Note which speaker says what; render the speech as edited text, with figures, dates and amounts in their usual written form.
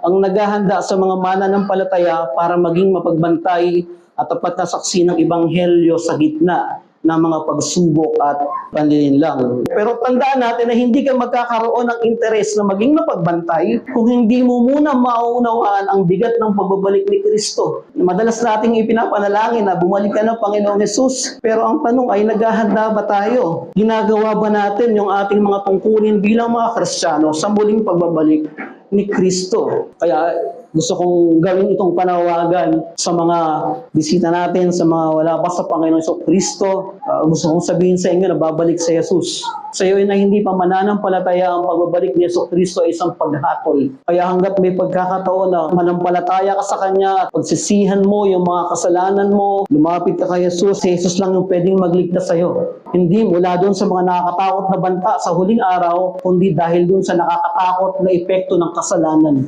Speaker 1: ang naghahanda sa mga mananampalataya para maging mapagbantay at tapat na saksi ng Ebanghelyo sa gitna ng mga pagsubok at panlilinlang. Pero tandaan natin na hindi ka magkakaroon ng interes na maging mapagbantay kung hindi mo muna mauunawaan ang bigat ng pagbabalik ni Kristo. Madalas nating ipinapanalangin na bumalik ka ng Panginoong Hesus, pero ang tanong ay naghahanda ba tayo? Ginagawa ba natin yung ating mga tungkulin bilang mga Kristiyano sa muling pagbabalik ni Kristo? Kaya gusto kong gawin itong panawagan sa mga bisita natin, sa mga wala pa sa Panginoong Kristo. Gusto kong sabihin sa inyo na babalik si Jesus. Sa iyo na hindi pa mananampalataya, ang pagbabalik ni Yesu Kristo ay isang paghatol. Kaya hanggat may pagkakataon na manampalataya ka sa Kanya at pagsisihan mo yung mga kasalanan mo, lumapit ka kay Jesus, si Jesus lang yung pwedeng magligtas sa iyo. Hindi mula doon sa mga nakakatakot na banta sa huling araw, kundi dahil doon sa nakakatakot na epekto ng kasalanan.